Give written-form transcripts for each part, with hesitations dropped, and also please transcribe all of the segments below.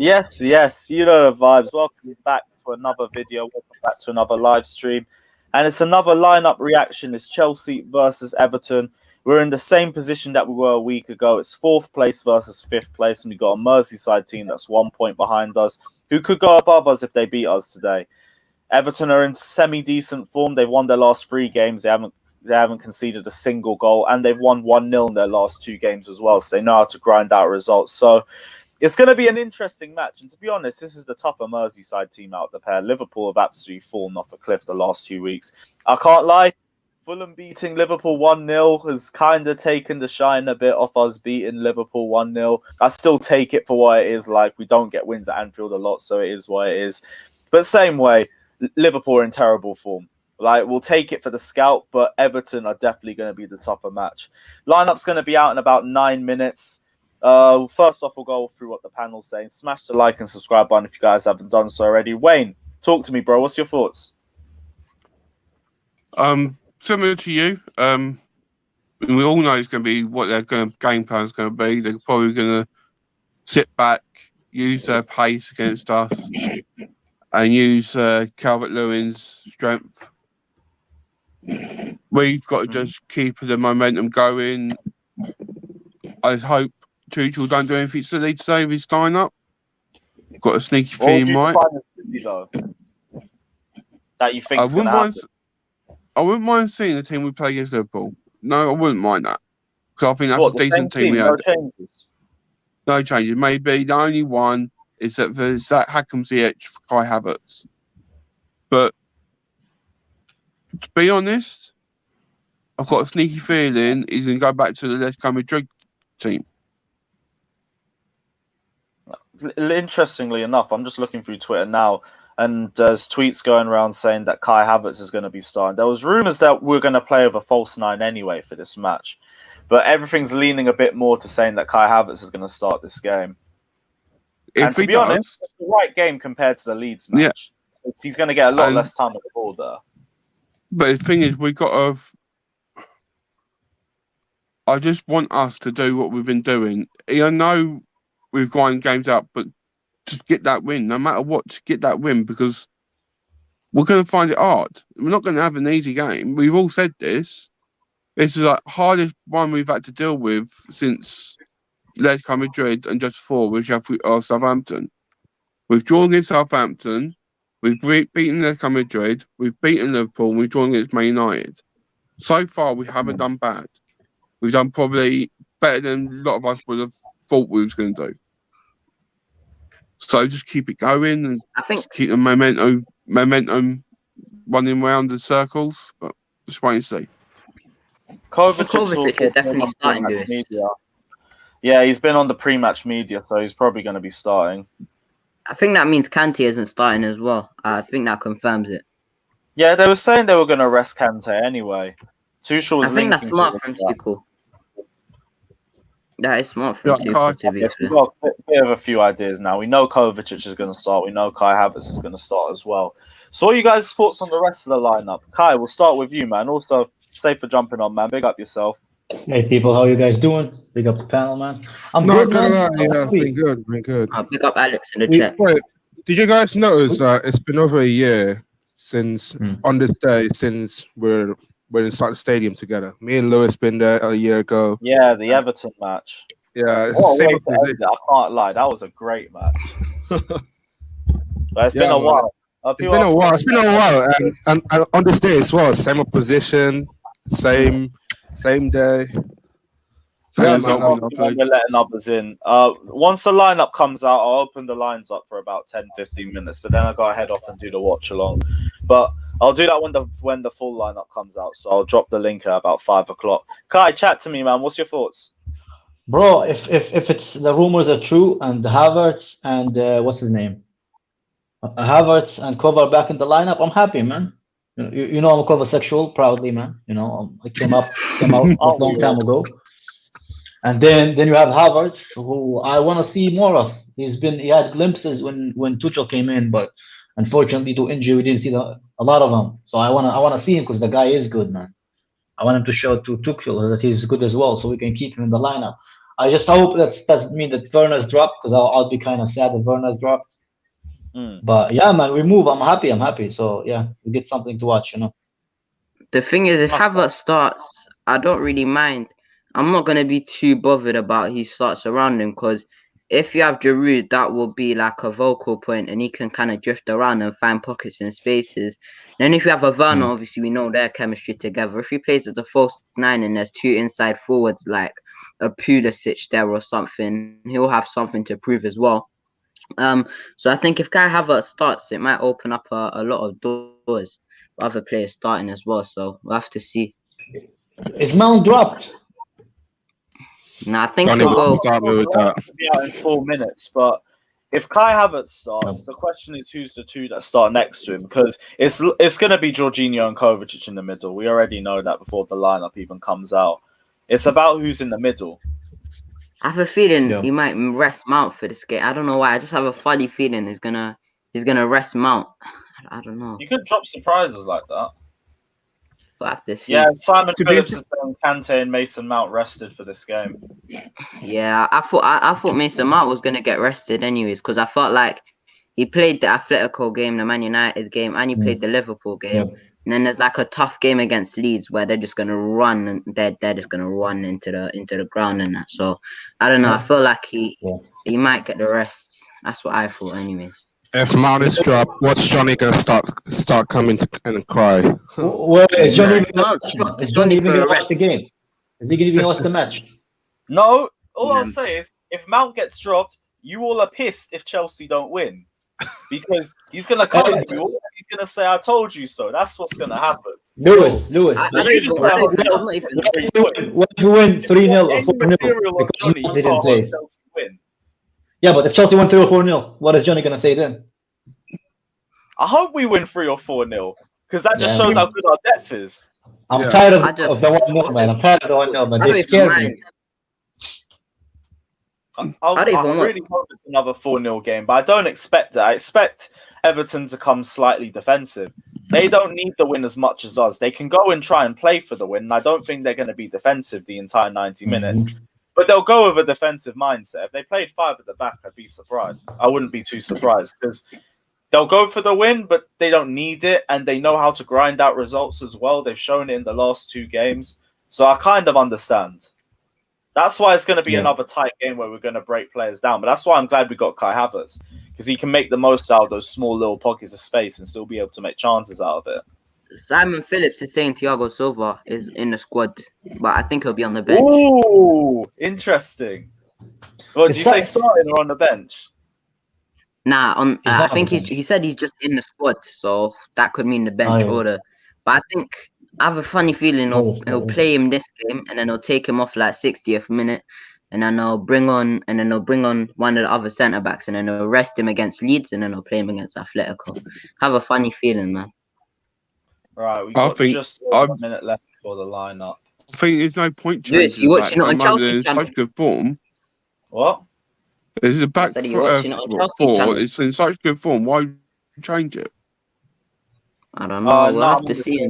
Yes, you know the vibes. Welcome back to another video. Welcome back to another live stream. And it's another lineup reaction. It's Chelsea versus Everton. We're in the same position that we were a week ago. It's fourth place versus fifth place. And we've got a Merseyside team that's 1 point behind us, who could go above us if they beat us today. Everton are in semi-decent form. They've won their last 3 games. They haven't conceded a single goal. And they've won 1-0 in their last 2 games as well. So they know how to grind out results. So it's going to be an interesting match. And to be honest, this is the tougher Merseyside team out of the pair. Liverpool have absolutely fallen off a cliff the last few weeks. I can't lie. Fulham beating Liverpool 1-0 has kind of taken the shine a bit off us beating Liverpool 1-0. I still take it for what it is. Like, we don't get wins at Anfield a lot, so it is what it is. But same way, Liverpool are in terrible form. Like, we'll take it for the scalp, but Everton are definitely going to be the tougher match. Lineup's going to be out in about 9 minutes. First off, we'll go through what the panel's saying. Smash the like and subscribe button if you guys haven't done so already. Wayne, talk to me, bro. What's your thoughts? Similar to you. We all know it's going to be what their game plan is going to be. They're probably going to sit back, use their pace against us, and use Calvert-Lewin's strength. We've got to just keep the momentum going. I hope Tuchel don't do anything silly today with his line-up. Got a sneaky feeling, right? That you think I wouldn't mind seeing the team we play against Liverpool. No, I wouldn't mind that. Because I think that's a decent team we had. No changes. Maybe the only one is that there's that Hackam Ziyech for Kai Havertz. But to be honest, I've got a sneaky feeling he's going to go back to the Atletico Madrid team. Interestingly enough, I'm just looking through Twitter now, and there's tweets going around saying that Kai Havertz is going to be starting. There was rumours that we're going to play with a false 9 anyway for this match, but everything's leaning a bit more to saying that Kai Havertz is going to start this game. And to be honest, it's the right game compared to the Leeds match. Yeah. He's going to get a lot less time on the ball there. But the thing is, we got to... I just want us to do what we've been doing. I know we've gone games up, but just get that win. No matter what, just get that win, because we're going to find it hard. We're not going to have an easy game. We've all said this. This is the hardest one we've had to deal with since Atletico Madrid and just before, which are Southampton. We've drawn against Southampton. We've beaten Atletico Madrid. We've beaten Liverpool. And we've drawn against Man United. So far, we haven't done bad. We've done probably better than a lot of us would have thought we was going to do. So just keep it going and keep the momentum running around the circles. But just wait and see. Kovacic is definitely starting this. Yeah, he's been on the pre-match media, so he's probably going to be starting. I think that means Kante isn't starting as well. I think that confirms it. Yeah, they were saying they were going to rest Kante anyway. Tuchel was I think that's smart from Tuchel. That is smart from Tuchel, to be fair. We've got a bit of a few ideas now. We know Kovacic is going to start. We know Kai Havertz is going to start as well. So what are you guys' thoughts on the rest of the lineup? Kai, we'll start with you, man. Also, safe for jumping on, man. Big up yourself. Hey, people. How you guys doing? Big up the panel, man. I'm good, man. Yeah, been good. Big up Alex in the chat. Wait, did you guys notice that it's been over a year since, on this day, since we're inside the stadium together? Me and Lewis been there a year ago. Yeah, the Everton match. Yeah, it's the same. I can't lie. That was a great match. But it's been a while. It's been a while. And on this day as well, same opposition, same day. We're letting others in. Once the lineup comes out, I'll open the lines up for about 10-15 minutes. But then I gotta head off and do the watch along. But I'll do that when the full lineup comes out. So I'll drop the link at about 5 o'clock. Kai, chat to me, man. What's your thoughts? Bro, if it's the rumors are true and Havertz and what's his name? Havertz and Kova are back in the lineup, I'm happy, man. You know I'm a Kovacic proudly, man. You know, I came out a long time ago. And then you have Havertz, who I want to see more of. He had glimpses when Tuchel came in, but unfortunately to injury we didn't see a lot of him. So I wanna see him because the guy is good, man. I want him to show to Tuchel that he's good as well, so we can keep him in the lineup. I just hope that mean that Werner's dropped, because I'll be kind of sad if Werner's dropped. But yeah, man, we move. I'm happy. So yeah, we get something to watch, you know. The thing is, if Havertz starts, I don't really mind. I'm not gonna be too bothered about who starts around him, because if you have Giroud, that will be like a vocal point, and he can kind of drift around and find pockets and spaces. Then if you have a Werner, obviously we know their chemistry together. If he plays as a false 9 and there's 2 inside forwards like a Pulisic there or something, he'll have something to prove as well. So I think if Kai Havertz starts, it might open up a lot of doors for other players starting as well. So we'll have to see. Is Mount dropped? Now I think Don't he'll even go. start me with that. To be out in 4 minutes, but if Kai Havertz starts, the question is who's the two that start next to him, because it's going to be Jorginho and Kovacic in the middle. We already know that before the lineup even comes out. It's about who's in the middle. I have a feeling he might rest Mount for this game. I don't know why. I just have a funny feeling he's gonna rest Mount. I don't know. You could drop surprises like that. We'll have to see. Yeah, Simon Phillips is saying Kante and Mason Mount rested for this game. Yeah, I thought Mason Mount was gonna get rested anyways, because I felt like he played the Atletico game, the Man United game, and he played the Liverpool game. Yeah. And then there's like a tough game against Leeds where they're just gonna run and they're just gonna run into the ground and that. So I don't know. I feel like he might get the rest. That's what I thought, anyways. If Mount is dropped, what's Johnny gonna start coming to and cry? Well, is Johnny even It's gonna only for a watch rest. the game? Is he gonna even watch the match? No, all I'll say is if Mount gets dropped, you all are pissed if Chelsea don't win. Because he's gonna come to you all and he's gonna say, I told you so. That's what's gonna happen. Lewis. I'm not even. What if you win 3-0 or Any 4-0 material on because Johnny, Mount you didn't can't play? hope Chelsea win. Yeah, but if Chelsea win 3 or 4-0, what is Johnny gonna say then? I hope we win 3 or 4-0 because that just Yeah. shows how good our depth is. I'm Yeah. tired of I the 1-0, man. I'm tired of the 1-0, man. I They don't scare even me. mind. I don't even really hope it's another 4-0 game, but I don't expect it. I expect Everton to come slightly defensive. They don't need the win as much as us. They can go and try and play for the win, and I don't think they're going to be defensive the entire 90 minutes. But they'll go with a defensive mindset. If they played 5 at the back, I'd be surprised. I wouldn't be too surprised because they'll go for the win, but they don't need it, and they know how to grind out results as well. They've shown it in the last 2 games. So I kind of understand. That's why it's going to be another tight game where we're going to break players down. But that's why I'm glad we got Kai Havertz, because he can make the most out of those small little pockets of space and still be able to make chances out of it. Simon Phillips is saying Thiago Silva is in the squad, but I think he'll be on the bench. Ooh, interesting. Well, did you say starting or on the bench? Nah, I think on the he said he's just in the squad, so that could mean the bench order. But I have a funny feeling he'll play him this game, and then he'll take him off like 60th minute, and then they'll bring on one of the other centre backs, and then they'll rest him against Leeds, and then they'll play him against Atletico. Have a funny feeling, man. Right, we've got just a minute left for the lineup. I think there's no point Lewis, changing. you watching it on Chelsea's channel? Such good form. What? There's a back said you're watching it on Chelsea's four. channel. It's in such good form. Why change it? I don't know. We'll have to see.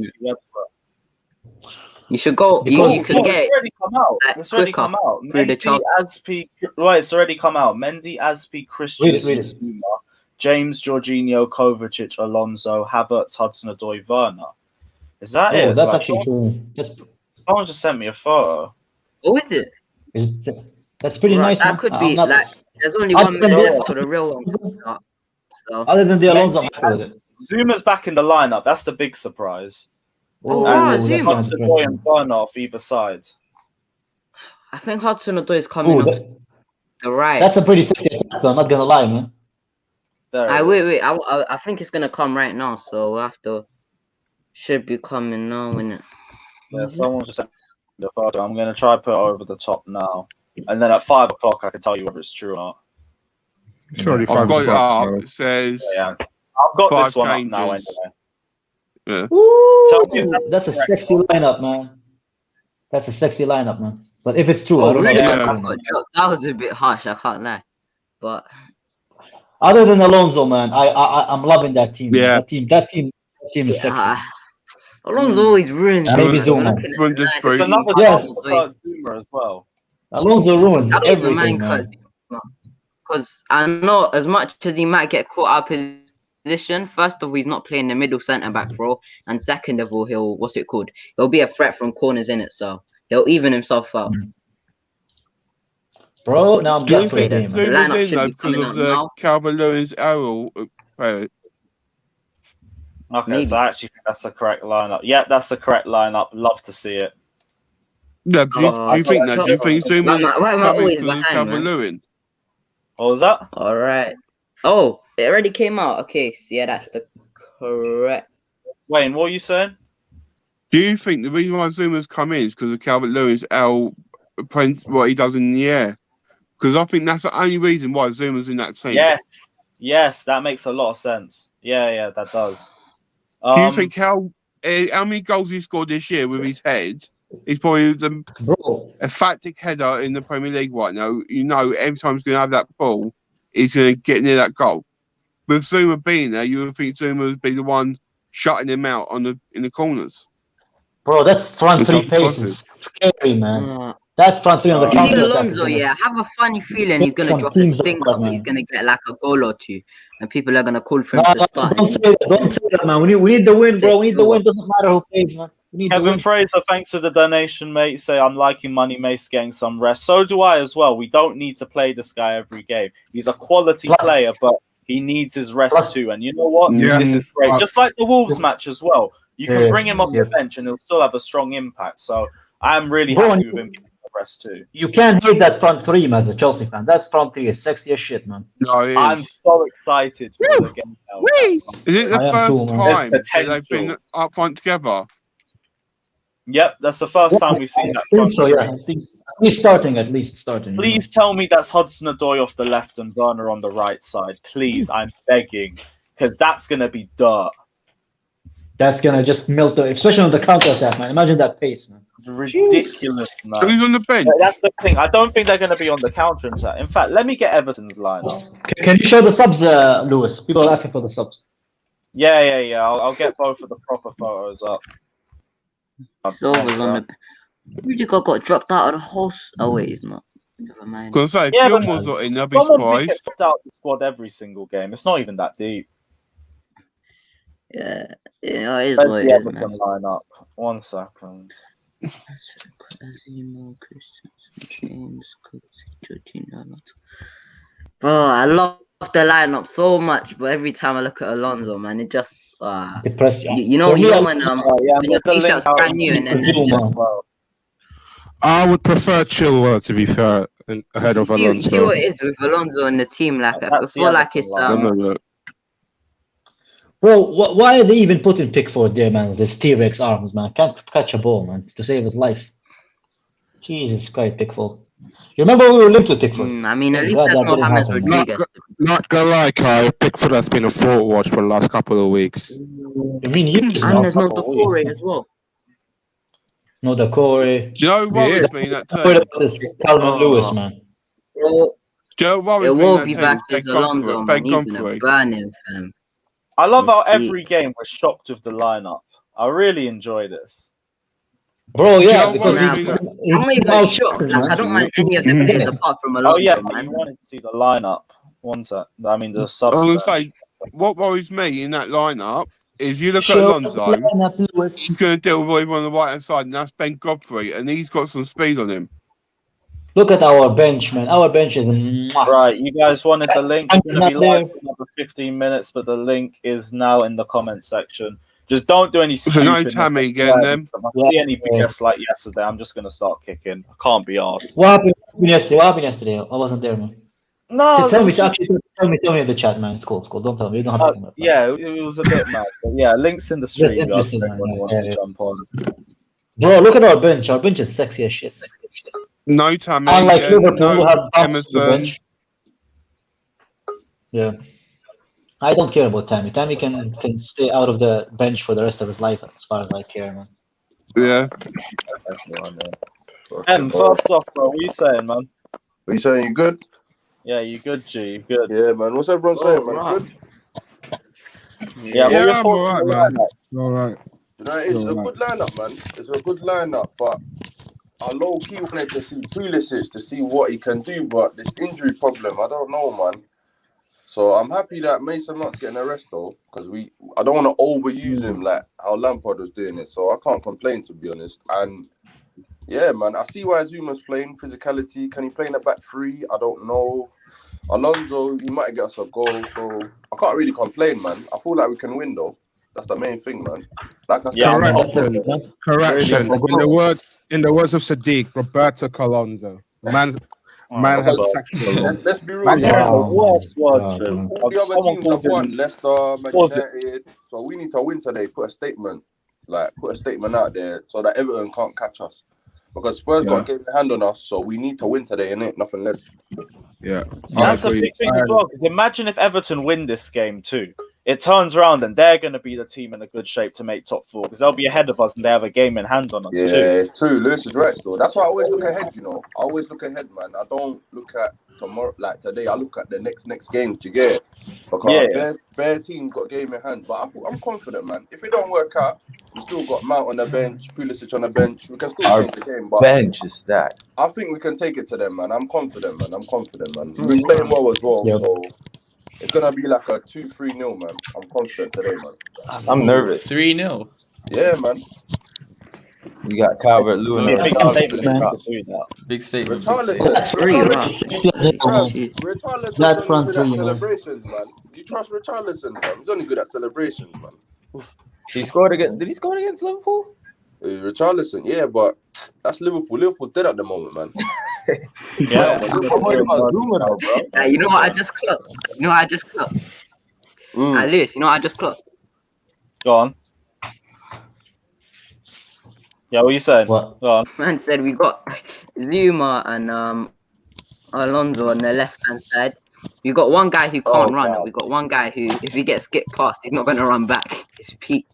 You should go. You can get it's already come out. It's already come out. Mendy, Aspi, right, it's already come out. Mendy, Aspi, Christian, Zuma, James, Jorginho, Kovacic, Alonso, Havertz, Hudson-Odoi, Werner. Is that it? That's actually true. Someone just sent me a photo. Oh, is it? That's pretty nice. That could be like. There's only 1 minute left to the real one. So other than the Alonso, I'm happy with it. Zuma's back in the lineup. That's the big surprise. Zuma. Hudson-Odoi and Werner off either side. I think Hudson-Odoi is coming off the right. That's a pretty sexy attack, though, I'm not gonna lie, man. Wait. I think it's gonna come right now, so we'll have to. Should be coming now, innit? Yeah, someone just sent the photo. I'm gonna try to put it over the top now, and then at 5 o'clock I can tell you whether it's true or not. Surely I've got it up. so. It says. Yeah, I've got this one up now anyway. Yeah. Ooh, that's a sexy lineup, man. That's a sexy lineup, man. But if it's true, I don't know. That was a bit harsh. I can't lie, but other than Alonso, man, I'm loving that team. Yeah. That team is sexy. Alonso always ruins. Maybe Zuma. It's another Zuma as well. Alonso ruins I don't even everything, mind man. because I know as much as he might get caught out of position, first of all, he's not playing the middle centre back role, and second of all, he'll be a threat from corners in it, so he'll even himself out. Bro, now I'm Do you just for the think game, man. The Zuma's lineup in should though be because coming of out the now. Calvert-Lewin's error? Okay, Maybe. so I actually think that's the correct lineup. Yeah, that's the correct lineup. Love to see it. No, do you think that? Do you think Zuma's Why am I coming always because of behind, man? Calvert-Lewin? What was that? All right. Oh, it already came out. Okay, so yeah, that's the correct. Wayne, what are you saying? Do you think the reason why Zuma's come in is because of Calvert-Lewin's what he does in the air? Because I think that's the only reason why Zuma's in that team. Yes, that makes a lot of sense. Yeah, that does. Do you think how many goals he scored this year with his head? He's probably the Bro, emphatic header in the Premier League right now. You know, every time he's going to have that ball, he's going to get near that goal. With Zuma being there, you would think Zuma would be the one shutting him out in the corners. bro, that's front It's three not pace positive. is scary, man. That front three on the You You see counter attack Alonso, is yeah. I have a funny feeling he's gonna some drop a teams stinker, apart, but he's man. gonna get like a goal or two, and people are gonna call for him No, to start. don't say that. Don't say that, man. We need the win, bro. We need the win. Doesn't matter who plays, man. We need the Kevin win. Fraser, thanks for the donation, mate. Say I'm liking Money Mace getting some rest. So do I as well. We don't need to play this guy every game. He's a quality player, but he needs his rest too. And you know what? Yeah. This is great. Just like the Wolves match as well. You can bring him off Yeah. the bench and he'll still have a strong impact. So I'm really Bro, happy with him getting some rest too. You can't hate that front three, man, as a Chelsea fan. That front three is sexy as shit, man. No, it is. I'm so excited for the game now. Is it the I am first too, man. time There's that they've been potential. up front together? Yep, that's the first time we've seen that I think front so, three. yeah. I think at least starting. Please tell me that's Hudson-Odoi off the left and Werner on the right side. Please, I'm begging. Because that's going to be dirt. That's gonna just melt the, especially on the counter attack, man. Imagine that pace, man. It's ridiculous, So man. he's on the bench. But that's the thing. I don't think they're going to be on the counter attack. In fact, let me get Everton's lineup. Can you show the subs, Lewis? People are asking for the subs. Yeah. I'll get both of the proper photos up. Silver's on the. Rudiger got dropped out of the host. Oh wait, he's not. Never mind. Because if Yeah, but Gilmore's not in, I'll be Someone pick surprised. it out the squad every single game. It's not even that deep. Yeah, it is Where's what the it is, Everton man. lineup? 1 second. James Cook, Jorginho. Bro, I love the lineup so much, but every time I look at Alonso, man, it just Depressed, yeah. you know when your t-shirt's brand new and then there's just, I would prefer Chilwell, to be fair, ahead of you see Alonso. what it is with Alonso and the team. Like I That's the feel like Everton it's line. Bro, why are they even putting Pickford there, man? This T-Rex arms, man. Can't catch a ball, man, to save his life. Jesus Christ, Pickford. You remember we were linked to Pickford? I mean, at least Glad there's that no didn't James happen. Rodriguez. Not gonna lie, Kai, Pickford has been a forward watch for the last couple of weeks. You mean years now? And there's no Couple of Decore weeks. as well. No, the Corey. Do you know what worries me in that What team? about this Calvin Lewis, man? Bro, Do you know what it worries me in will that be team? is versus Ben Alonso, Godfrey. man. Ben He's gonna Godfrey. burn him, fam. I love how He's every game we're shocked with the lineup. I really enjoy this. Bro, you yeah, know because what, Nah, man? he I'm not even out shocked. chances, Like I man. don't mind any of the players apart from Alonso, Oh yeah, man. you wanted to see the lineup. 1 sec. I mean the I subs. was going there. to say, what worries me in that lineup is you look at Show us the Alonso, lineup, Lewis. he's going to deal with him on the right hand side, and that's Ben Godfrey, and he's got some speed on him. Look at our bench, man. Our bench is mwah. Right, you guys wanted the link. I'm It's going to be not there. live for another 15 minutes, but the link is now in the comment section. Just don't do any So no stupidness. Tammy again, then. If I see any BS like yesterday, I'm just going to start kicking. I can't be arsed. What happened yesterday? What happened yesterday? I wasn't there, man. No, Tell it me, was just- actually, tell me in the chat, man. It's cool, it's cool. Don't tell me. You don't have to tell me. yeah, it was a bit mad. But yeah, links in the stream, guys. If interesting, anyone man. wants Yeah, to yeah. jump on. Bro, look at our bench. Our bench is sexy as shit. No Tammy Unlike again, Liverpool, who no have bounced the Emerson. bench. Yeah. I don't care about Tammy. Tammy can stay out of the bench for the rest of his life, as far as I care, man. Yeah. And first off, bro, what are you saying, man? What you saying? You good? Yeah, you good, G? You good? Yeah, man. What's everyone saying, man? right. Good? Yeah, what Yeah, are your I'm thoughts alright, on the man. lineup? All right. You know, it's a good lineup, man. It's a good lineup, but I low key wanted to see Pulisic to see what he can do, but this injury problem, I don't know, man. So I'm happy that Mason Mount's getting a rest though, because I don't want to overuse him like how Lampard was doing it. So I can't complain, to be honest. And yeah, man, I see why Zuma's playing physicality. Can he play in the back three? I don't know. Alonso, he might get us a goal, so I can't really complain, man. I feel like we can win though. That's the main thing, man. Like I said, Correction. In the words of Sadiq, Roberto Colonzo. Man had sexual. Let's be real. Man, Yeah. Worst word, All Trim. the other Someone teams have called won. him- Leicester, Man Pause it. United. So we need to win today. Put a statement out there so that Everton can't catch us. Because Spurs got a game in hand on us, so we need to win today, innit? Nothing less. Yeah. That's a big thing as well. 'Cause imagine if Everton win this game too. It turns around and they're going to be the team in a good shape to make top four because they'll be ahead of us and they have a game in hand on us Yeah, too. it's true. Lewis is right, though. That's why I always look ahead, you know. I always look ahead, man. I don't look at tomorrow, like today. I look at the next game to get it. Because their team got a game in hand. But I'm confident, man. If it don't work out, we still got Mount on the bench, Pulisic on the bench. We can still change the game. But bench is stacked. I think we can take it to them, man. I'm confident, man. We've been playing well as well, so it's gonna be like a 2-3-0, man. I'm confident today, man. I'm nervous. 3-0. Yeah, man. We got Calvert-Lewin. Yeah, big Richarlison. statement to do that. Big statement. Richarlison That front good at three, man. celebrations, man. You trust Richarlison, fam? He's only good at celebrations, man. He scored against. Did he score against Liverpool? Richarlison, yeah, but that's Liverpool. Liverpool's dead at the moment, man. Yeah. I'm worried about Zuma though, bro. You know what I just clocked? Lewis, you know what I just clocked? Go on. Yeah, what you saying? What? Go on. Man said we got Zuma and Alonso on the left hand side. We got one guy who can't run, and we got one guy who, if he gets skipped past, he's not going to run back. It's peak.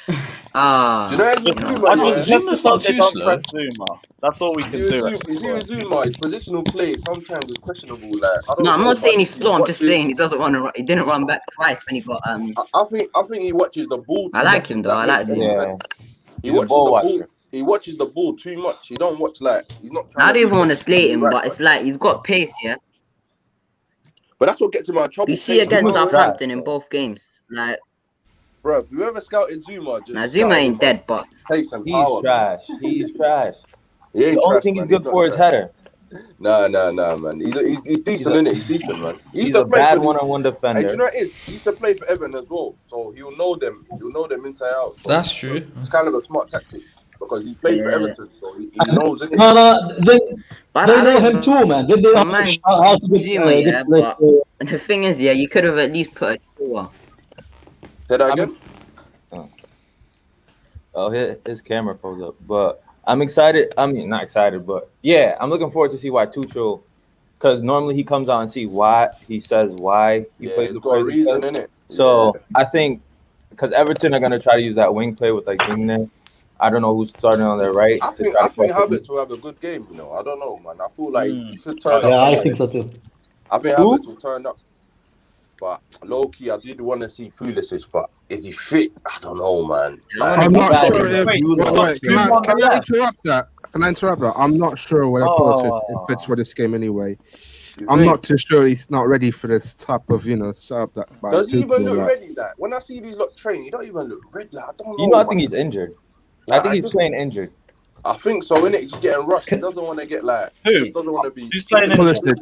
Do you know any Zuma? Zuma's not too slow. Zuma. That's all we can do. You see with Zuma, his positional play sometimes is questionable. Like, I'm not saying he's slow. I'm just saying he doesn't want to run. He didn't run back twice when he got I think he watches the ball. I like him though. I like him. Yeah. He watches the ball. He watches the ball too much. He don't watch he's not. I don't even want to slate him, but it's like he's got pace, yeah. But that's what gets him out of trouble. You see against Southampton in both games, like. Bro, if you ever scouted Zuma, Zuma ain't dead, but pace and He's power. trash. He's trash. He ain't The only trash, thing man. he's good for is trash. header. Nah, man. He's decent, innit? He's decent, man. He's a bad one-on-one defender. And you know what it is? He used to play for Everton as well, so he'll know them. He'll know them inside out. So That's true. It's kind of a smart tactic because he played for Everton, so he knows it. No, they know him too, man. They know how to get Zuma, yeah, but the thing is, yeah, you could have at least put a drawer. Say that again? Oh, his camera froze up. But I'm excited. I mean, not excited, but yeah, I'm looking forward to see why Tuchel, because normally he comes out and see why he says why he plays he's the got a players he reason, plays. innit? So I think because Everton are gonna try to use that wing play with like Digne. I don't know who's starting on their right. I think Havertz will have a good game. You know, I don't know, man. I feel like he should turn up. Yeah, I think so too. I think Havertz will turn up. But low key, I did want to see Pulisic, but is he fit? I don't know, man. I'm not sure. Can I interrupt that? Can I interrupt that? I'm not sure whether Pulisic fits for this game anyway. I'm not too sure he's not ready for this type of setup. That does he even look ready? That when I see these lot train, he don't even look ready. Like, I don't know. You know, I think he's injured. I think he's playing injured. I think so. Innit? He's just getting rushed. He doesn't want to get who? Doesn't want to be. Who's playing injured?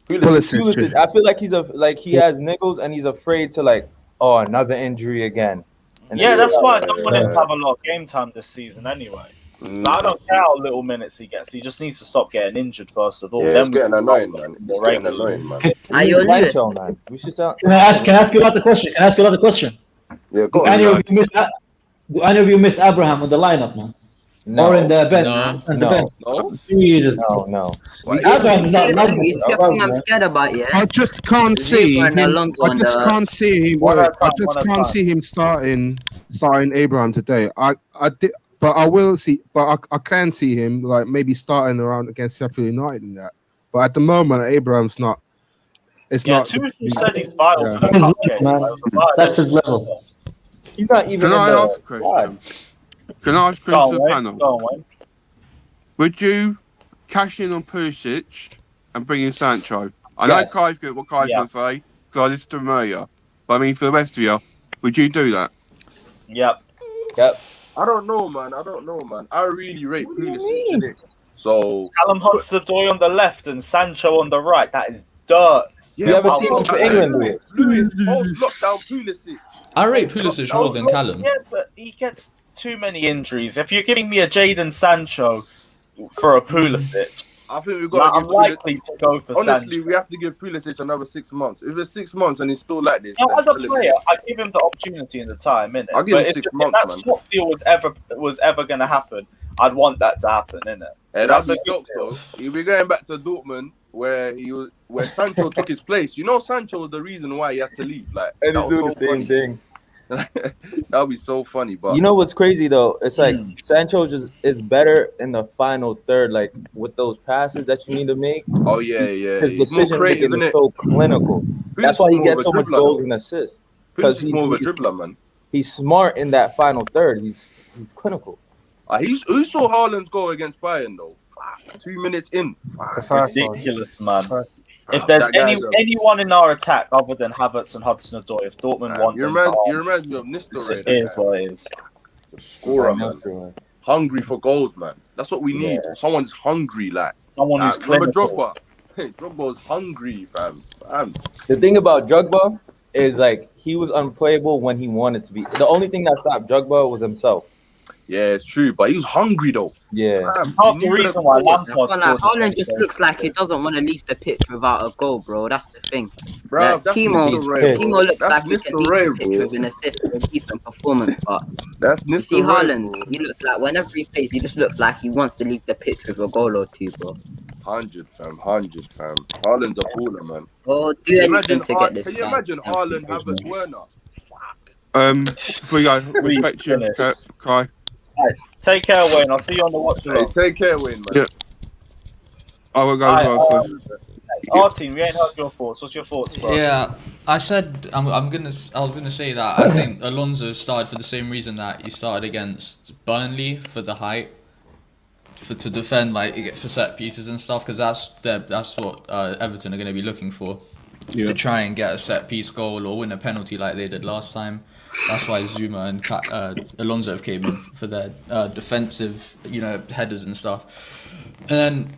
Pulisic. I feel like he has niggles and he's afraid to another injury again. And that's why I don't want him to have a lot of game time this season anyway. I don't care how little minutes he gets. He just needs to stop getting injured first of all. Yeah, it's getting annoying, man. It's getting annoying, man. We should start. Can I ask you another question? Yeah, go on. Do any of you miss Abraham on the lineup, man? No. Or in the bench? No. Jesus. No. Abraham is not He's something I'm scared about, yeah. I just can't see him. I just can't see him starting Abraham today. I did, but I will see. But I can see him maybe starting around against Sheffield United in that. But at the moment, Abraham's not. It's not. Tuchel said he's vital for the cup game. That's his level. He's not even. Can I ask Chris to the panel? would you cash in on Pulisic and bring in Sancho? I know Yes. Kai's good. What Kai's going to say? Because I listen to Maria. But I mean, for the rest of you, would you do that? Yep. I don't know, man. I really rate Pulisic, innit? So Callum Hudson-Odoi on the left and Sancho on the right. That is dirt. You ever seen him for England, Lewis, post lockdown Pulisic. I rate Pulisic more than Callum. Yeah, but he gets too many injuries. If you're giving me a Jadon Sancho for a Pulisic, I think we've got. I'm likely to go for Honestly, Sancho. we have to give Pulisic another 6 months. If it's 6 months and he's still like this, Now, then as a tell him. player, I give him the opportunity and the time, innit? I'll give him But 6 if months, that man. swap deal was ever going to happen, I'd want that to happen, innit? Hey, That's that's a a good joke, deal. though. He'll be going back to Dortmund where Sancho took his place. You know, Sancho was the reason why he had to leave. Like, And that he's doing was the so same funny. thing. That would be so funny. But You know what's crazy though? It's like Sancho is better in the final third, like with those passes that you need to make. oh yeah, His he's more decision creative, making is isn't it? so clinical. That's why he gets so much goals and assists. Because He's more of a dribbler, man. He's smart in that final third. He's clinical. Who saw Haaland's goal against Bayern though? Fuck, 2 minutes in. Fuck. The first one. Ridiculous, man. If Bruv, there's that guy's anyone in our attack other than Havertz and Hudson-Odoi, if Dortmund want you them, reminds me of Nistelrooy. it is what it is. Scorer, man. Hungry for goals, man. That's what we need. Someone's hungry, like. Someone who's Remember clinical. Drogba? Hey, Drogba's hungry, fam. The thing about Drogba is like he was unplayable when he wanted to be. The only thing that stopped Drogba was himself. Yeah, it's true, but he was hungry though. Yeah. Half the reason why Lampard Haaland just looks like he doesn't want to leave the pitch without a goal, bro. That's the thing. Bro, Like, that's Timo looks That's like he can leave Ray, the pitch bro. with an assist with a decent performance, but That's you see Ray, Haaland, bro. he looks like whenever he plays, he just looks like he wants to leave the pitch with a goal or two, bro. 100, fam. Haaland's a baller, man. Or do anything to get this. Can you imagine Haaland, Havertz, Werner? Before we go, respect you, Kai. Take care, Wayne. I'll see you on the watch along. Hey, take care, Wayne, man. Yeah. I will go as well. Our team, we ain't heard your thoughts. What's your thoughts, bro? Yeah, I said I was gonna say that I think Alonso started for the same reason that he started against Burnley for the height, to defend like for set pieces and stuff, because that's what Everton are going to be looking for, to try and get a set piece goal or win a penalty like they did last time. That's why Zuma and Alonso have came in for their defensive, headers and stuff. And then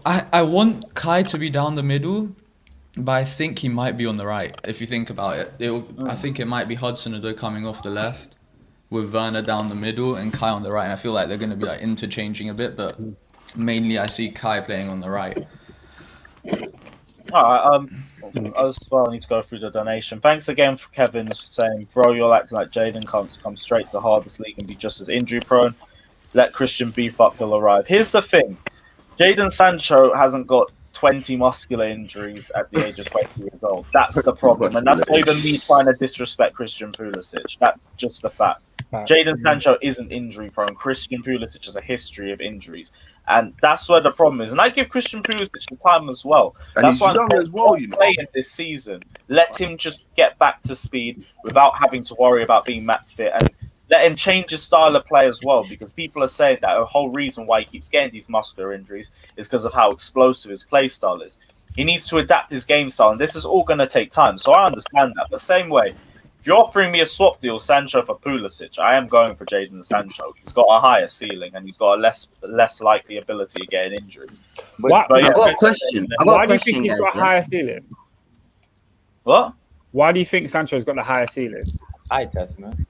I want Kai to be down the middle, but I think he might be on the right. If you think about it, I think it might be Hudson-Odoi coming off the left, with Werner down the middle and Kai on the right. And I feel like they're going to be like interchanging a bit, but mainly I see Kai playing on the right. All right. As well, I need to go through the donation. Thanks again for Kevin saying, bro, you're acting like Jadon can't come straight to Harvest League and be just as injury prone. Let Christian beef up, he'll arrive. Here's the thing. Jadon Sancho hasn't got 20 muscular injuries at the age of 20 years old. That's the problem. And that's not even me trying to disrespect Christian Pulisic. That's just the fact. Jadon Sancho isn't injury prone. Christian Pulisic has a history of injuries. And that's where the problem is. And I give Christian Pulisic the time as well. And that's he's why young as well, playing this season. Let him just get back to speed without having to worry about being match fit. And let him change his style of play as well, because people are saying that a whole reason why he keeps getting these muscular injuries is because of how explosive his play style is. He needs to adapt his game style, and this is all going to take time. So I understand that. The same way, if you're offering me a swap deal, Sancho for Pulisic, I am going for Jadon Sancho. He's got a higher ceiling, and he's got a less likely ability of getting injuries. I got a question. Why do you think he's got a higher ceiling? What? Why do you think Sancho's got a higher ceiling? Eye test, man.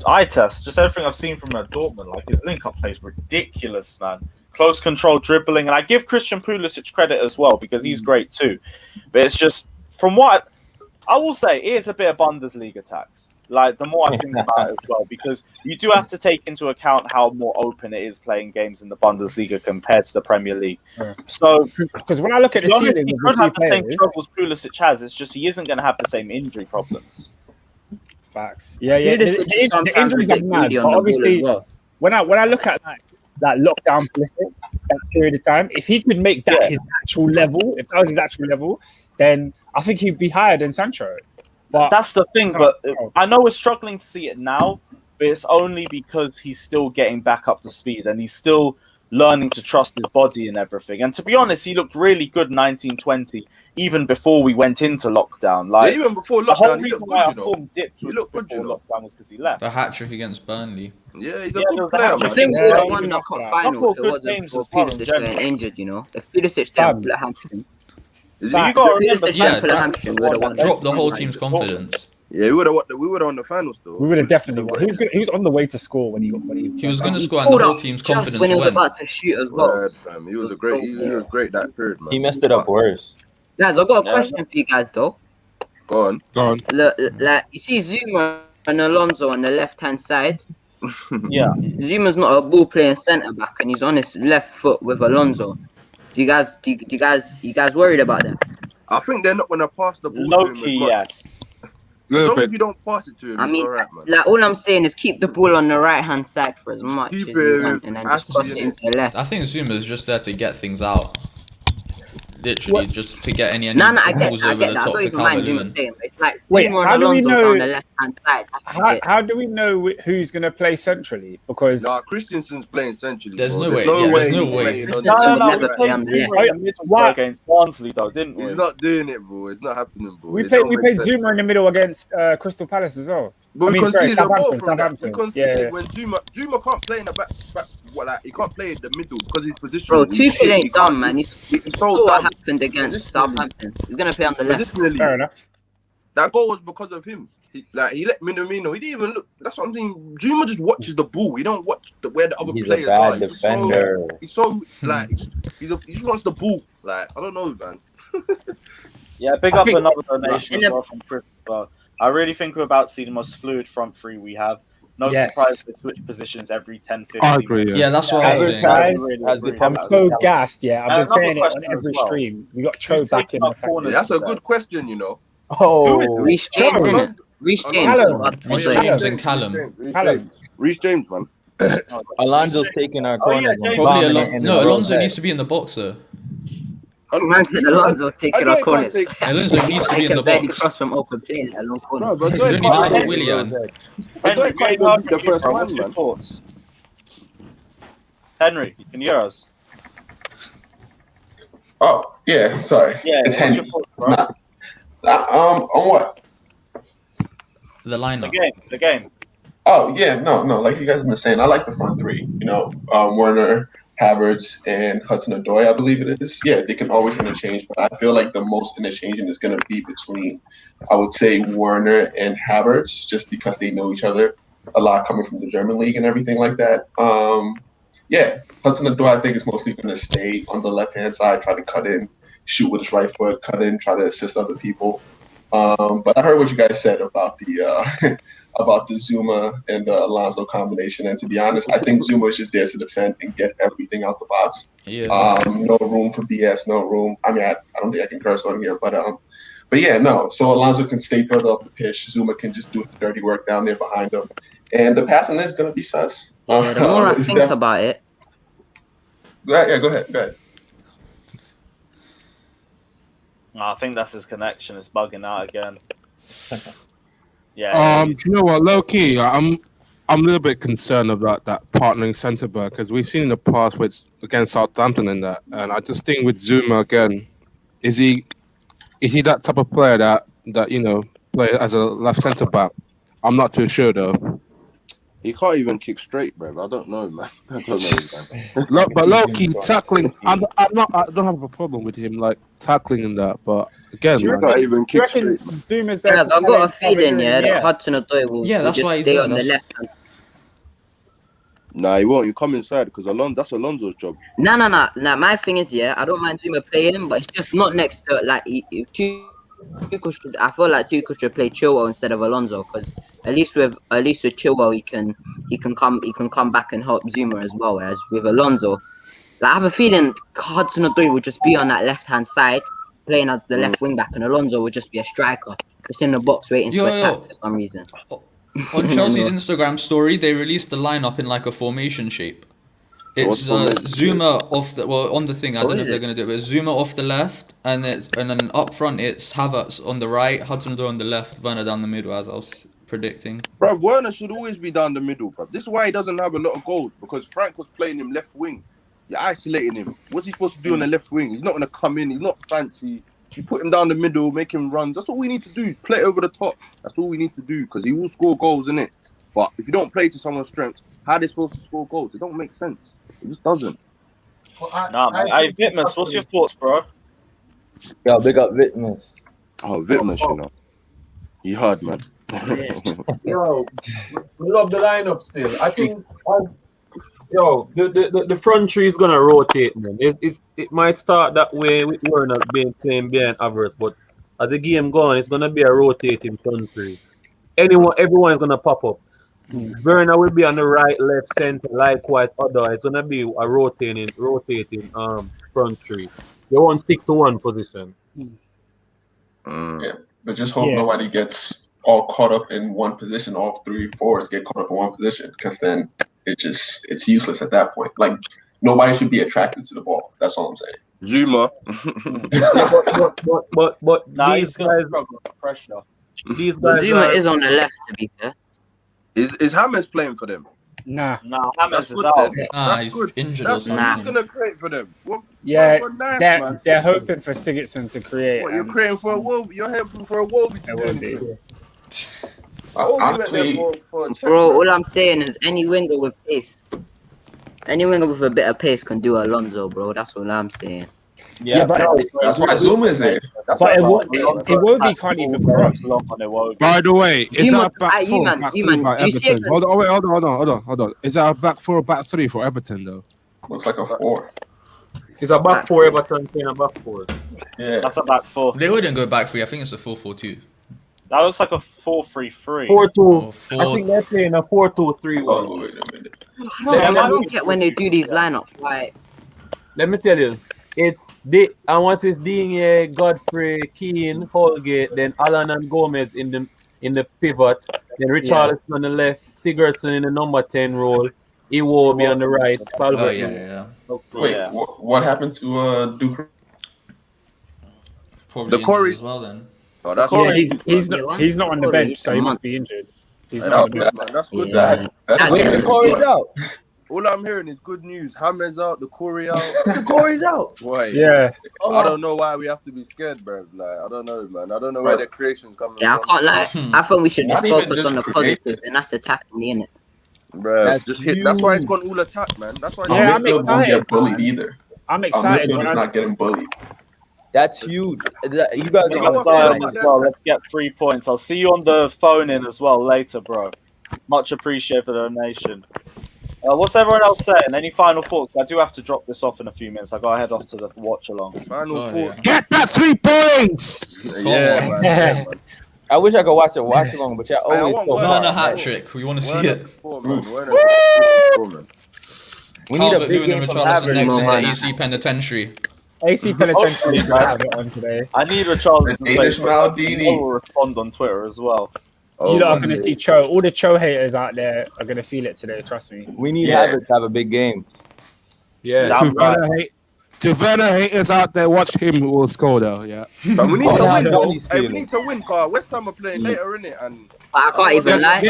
Eye test. Just everything I've seen from Dortmund. Like, his link-up play is ridiculous, man. Close control, dribbling. And I give Christian Pulisic credit as well, because he's great too. But it's just, from what I will say, it is a bit of Bundesliga tax. Like, the more I think about it as well, because you do have to take into account how more open it is playing games in the Bundesliga compared to the Premier League. Yeah. So, because when I look at the ceiling, he could have the same struggles Pulisic has. It's just he isn't going to have the same injury problems. Facts. Yeah. The injuries are mad. But obviously, when I look at that lockdown Pulisic, that period of time, if he could make that his actual level, if that was his actual level, then I think he'd be higher than Sancho. But that's the thing. But I know we're struggling to see it now, but it's only because he's still getting back up to speed and he's still learning to trust his body and everything. And to be honest, he looked really good 1920, even before we went into lockdown. Like, even before the whole lockdown, he reason looked why good, our form dipped before lockdown was because he left. The hat trick against Burnley. Yeah, he's a Yeah, there good was a player, hat-trick. man. I think we Yeah, would have he won was the up for cup that. final if it Couple of good wasn't games for as well in Pulisic general. getting injured, you know. If Pulisic didn't Fam. pull a hamstring, You Fact. got to remember, Pulisic Yeah, didn't pull a that- hamstring, we would have won the Dropped the whole final. team's confidence. Yeah, we would have won the finals though. We would have definitely won. got He was injured. He was on the way to score when he He was going to down. score, and the Pulled whole up team's just confidence when he was went. about to shoot as well. Word, fam. He was a great. He was great that period, man. He messed it up worse. Guys, I've got a Yeah. question for you guys though. Go on. Go on. Like you see Zuma and Alonso on the left-hand side. yeah. Zuma's not a ball playing centre back, and he's on his left foot with Alonso. You guys worried about that? I think they're not gonna pass the ball to Low him as key, much. yes. As Little long bit. as you don't pass it to him, I it's mean, alright, man. like all I'm saying is keep the ball on the right-hand side for as much Keep as you it want, and then just Ashley, cross it innit? into the left. I think Zuma's just there to get things out. Literally, just to get any No, I get balls that. I over get the that. I top don't to even mind Zuma Calvert-Lewin. playing, but it's like Wait, Zuma how and do we Alonso know- down the left-hand side. That's it. How do we know who's going to play centrally? Because Nah, Christensen's playing centrally. There's bro. no way, yeah, there's no he's way. playing on Christensen the would No, never we play on played the left. Zuma in the middle Why- against Barnsley, though, didn't we? He's not doing it, bro. It's not happening, bro. we It don't played make sense. Zuma in the middle against Crystal Palace as well. But I we mean, sorry, conceded a goal Southampton, from that. We Southampton. conceded Yeah. when Zuma can't play in the back. He can't play in the middle because his position. Bro, he's Tuchel shit, he ain't can't- dumb, man. He's He's saw so what dumb. happened against Positionally. Southampton. He's gonna play on the left. Positionally, Fair enough. that goal was because of him. He let Minamino. He didn't even look. That's what I'm saying. Zuma just watches the ball. He don't watch where the other He's a players are. bad defender. He's so like he just wants the ball. Like I don't know, man. Yeah, big I up think- another donation in as the- well from Chris. But I really think we're about to see the most fluid front three we have. No Yes. surprise they switch positions every 10, 15 I agree. minutes. Yeah. Yeah, that's what I was Advertise. saying. Really Has agree. become I'm so gassed, yeah. I've been And another saying it on question every as well. stream. We got Cho Who's back taking in up attack. corners? Yeah, that's a good question, you know. Oh, Reece James, Callum. innit? Reece James. Callum. Reece Sorry. James and Callum. Reece James, man. Alonso's taking our corners. yeah, and James. Probably dominating the Alonso road needs to be in the box, though. Man said Alonso's taking our corners. Alonso needs to be He in the can barely box. cross from open play let alone corners. No, but You don't need to Right. call Willian. Henry, can't even heard be from the you, first bro. man, What's your man. thoughts? Henry, can you hear us? Oh, yeah, sorry. Yeah, It's what's your Henry. thoughts, bro? On what? The lineup. The game. Oh, yeah, no, like you guys have been saying, I like the front three, Werner, Havertz, and Hudson-Odoi, I believe it is. Yeah, they can always interchange, but I feel like the most interchanging is going to be between, I would say, Werner and Havertz, just because they know each other a lot coming from the German league and everything like that. Yeah, Hudson-Odoi, I think, is mostly going to stay on the left-hand side, try to cut in, shoot with his right foot, cut in, try to assist other people. But I heard what you guys said about the about the Zuma and the Alonso combination, and to be honest, I think Zuma is just there to defend and get everything out the box. Yeah. No room for BS, no room. I mean, I don't think I can curse on here, but yeah, no. So Alonso can stay further up the pitch. Zuma can just do the dirty work down there behind him, and the passing is going to be sus. Yeah, the more I It's think about it, Yeah, go ahead. I think that's his connection. It's bugging out again. Yeah. You know what, low key, I'm a little bit concerned about that partnering centre back because we've seen in the past with against Southampton in that, and I just think with Zuma again, is he that type of player that play as a left centre back? I'm not too sure though. He can't even kick straight, bro. I don't know, man. I don't know, man. But low key tackling, I don't have a problem with him like tackling in that, but again, You man, can't even You kick reckon straight, man. Zuma's there? guys, to I've got a challenge feeling, Calvert-Lewin? that Hudson-Odoi will that's just why he's stay there. on the That's- left hand. Nah, he won't. You come inside because that's Alonso's job. No. My thing is, I don't mind Zuma playing, but it's just not next to Tuchel should. I feel like Tuchel should play Chilwell instead of Alonso because at least with Chilwell he can come back and help Zuma as well. Whereas with Alonso, I have a feeling Hudson-Odoi would just be on that left hand side playing as the left wing back, and Alonso would just be a striker, just in the box waiting to attack for some reason. On Chelsea's Instagram story, they released the lineup in like a formation shape. It's Zuma off the on the thing. I don't know if they're gonna do it, but Zuma off the left, and then up front it's Havertz on the right, Hudson-Odoi on the left, Werner down the middle, as I was predicting. Bro, Werner should always be down the middle, bro. This is why he doesn't have a lot of goals because Frank was playing him left wing. You're isolating him. What's he supposed to do on the left wing? He's not gonna come in. He's not fancy. You put him down the middle, make him runs. That's all we need to do. Play over the top. That's all we need to do because he will score goals, innit? But if you don't play to someone's strengths, how are they supposed to score goals? It don't make sense. It just doesn't. Nah, man. Hey, Vitmus, what's your thoughts, bro? Yo, big up Vitmus. Oh, Vitmus, you know. He hard, man. Yo, we love the lineup still. I think, the front three is gonna rotate, man. It might start that way with Werner being playing behind Havertz, but as the game goes, it's gonna be a rotating front three. Everyone is gonna pop up. Werner will be on the right, left, center. Likewise, other. It's gonna be a rotating front three. They won't stick to one position. Yeah, but just hope nobody gets all caught up in one position. All 3 forwards get caught up in one position, because then it's useless at that point. Like, nobody should be attracted to the ball. That's all I'm saying. Zuma. but Nah, these guys, pressure. These guys Zuma is on the left, to be fair. Is James playing for them? Nah. James is out. He's injured That's or what something. he's gonna create for them. Yeah, Nice, they're hoping for Sigurdsson to create. What, you're creating for a Wolby? You're hoping for a Wolby to do anything. Honestly, Bro, all I'm saying is any winger with pace, any winger with a bit of pace can do Alonso, bro. That's all I'm saying. Yeah, but that's why Zuma is there. But Iwobi can't even cross. By the way, is You that a man- back you four, man- back you three man- by you see Everton? it- Hold on. Is that a back 4 or back 3 for Everton though? Looks like a 4. It's a back 4. Everton playing a back 4. Yeah, That's a back 4. They wouldn't go back 3. I think it's a 4-4-2. That looks like a 4-3-3. 4-2. I 4. think they're playing a 4-2-3-1. Oh, wait a minute. I don't get when they do these lineups. Like, Let me tell you, and once it's Digne, Godfrey, Keane, Holgate, then Alan and Gomez in the pivot, then Richarlison on the left, Sigurdsson in the number 10 role, Iwobi on the right, Calvert. Oh yeah. Wait, what happened to Duke? Probably The injured Corey- as well then. Oh, that's He's not on the bench, so he must be injured. He's not on the bench. That's good. Yeah. That's Corey's out. All I'm hearing is good news. James out, the Corey out. The Corey's out. Boy, Yeah. I don't know why we have to be scared, bro. Like, I don't know, man. I don't know where their creation's coming yeah, I from. can't lie. I think we should just Not even focus just on the create. positives, and that's attacking the innit. Bro, That's just hit. That's why it's gone all attack, man. That's why. Yeah, Our I'm midfield won't excited, get bullied man. either. I'm Our excited. midfield when is I- not getting bullied. That's huge. You guys You Big know up what, Zion man? as well. Let's get 3 points. I'll see you on the phone in as well later, bro. Much appreciated for the donation. What's everyone else saying? Any final thoughts? I do have to drop this off in a few minutes. I gotta head off to the watch along. Final Oh, thought. Get that 3 points! Yeah, man. Yeah, man. I wish I could watch along, but y'all Hey, I always want so one. Not on far. a hat trick. We want to see Werner it. before, man. Werner before, man. We need a Calvert big Lewin and game from Richarlison Havertz. next in the man. AC penitentiary. AC Penitentiary is gonna have it on today. I need Richarlison to Danish say Maldini. He will respond on Twitter as well. Oh, You lot are man. gonna see Cho. All the Cho haters out there are gonna feel it today. Trust me. We need Yeah. Havertz to have a big game. Yeah. Damn right. To Werner haters out there, watch him who will score though. Yeah. But we need Oh, to yeah, win, though. Johnny's Hey, we feeling. need to win, car. West Ham are playing later, innit? And But I can't even lie.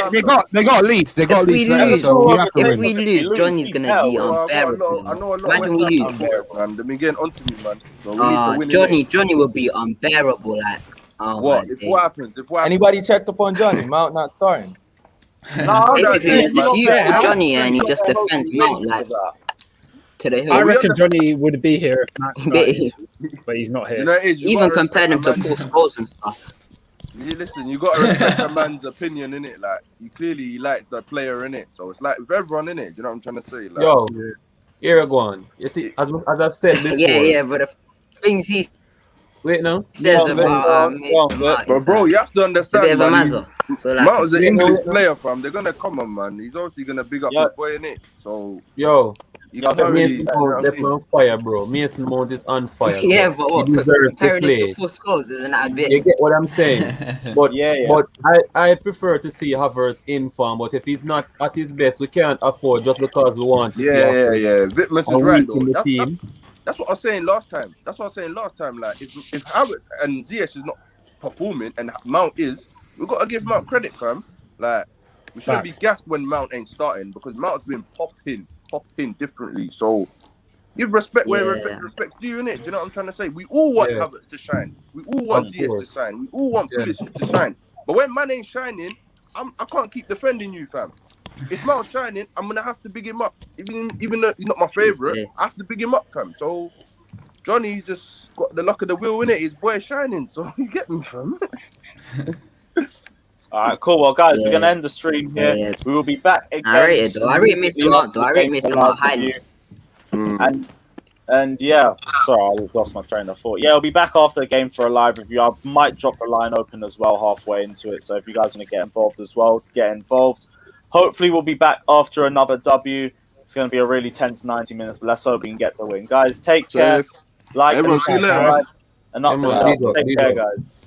They got leads. They got If we leads later, lose, so we have to if win. we lose, Johnny's gonna be unbearable. I know a lot Imagine of we West Ham lose. players, man. They've been getting onto me, man. So we need to win. Johnny will be unbearable. Like, oh What? my If days. what happens? If what happens? Anybody checked up on Johnny? Mount not starting. Basically, it's man. just you Yeah, for Johnny, and he just defends Mount like to the hill. I reckon Johnny would be here if Matt started, but he's not You here. know, Age, you Even gotta compared him to respect Paul Scholes and stuff. Listen, you gotta respect a man's opinion, innit? Like, he likes the player, innit? So it's like with everyone, innit? You know what I'm trying to say? Like, Yo, here go on. As I've said before. Yeah, but the things he Wait, no. says about but bro, you have to it's a bit understand, of a man. mazza. So like, Mount is an English player, fam. They're gonna come on, man. He's obviously gonna big up Yeah. his boy, innit? So Yo, you can't really. Mason You know Mount what I left mean? on fire, bro. Mason Mount is on fire. yeah, bro. but what, He deserves to comparing play. it to Paul Scholes isn't that a You bit? get what I'm saying? But Yeah. but I prefer to see Havertz in form. But if he's not at his best, we can't afford just because we want to see Yeah. Vitmus a is right, weak in the though. team. That's what I was saying last time. Like, if Havertz and Ziyech is not performing and Mount is, we've got to give Mount credit, fam. Like, we shouldn't be gassed when Mount ain't starting because Mount's been popping differently. So Give respect where respect's due, innit? Do you know what I'm trying to say? We all want Havertz to shine. We all want Ziyech to shine. We all want Pulisic to shine. But when man ain't shining, I can't keep defending you, fam. If Mount's shining, I'm gonna have to big him up. Even though he's not my favourite, I have to big him up, fam. So Johnny just got the luck of the wheel, innit? His boy shining, so you get me, fam. All right, cool. Well, guys, we're gonna end the stream here. Yeah. We will be back again. I rate Mason Mount highly. And yeah, sorry, I lost my train of thought. Yeah, I'll be back after the game for a live review. I might drop the line open as well halfway into it. So if you guys want to get involved as well, get involved. Hopefully, we'll be back after another W. It's going to be a really tense 90 minutes, but let's hope we can get the win. Guys, take care. Like and subscribe. And up. Take care, guys.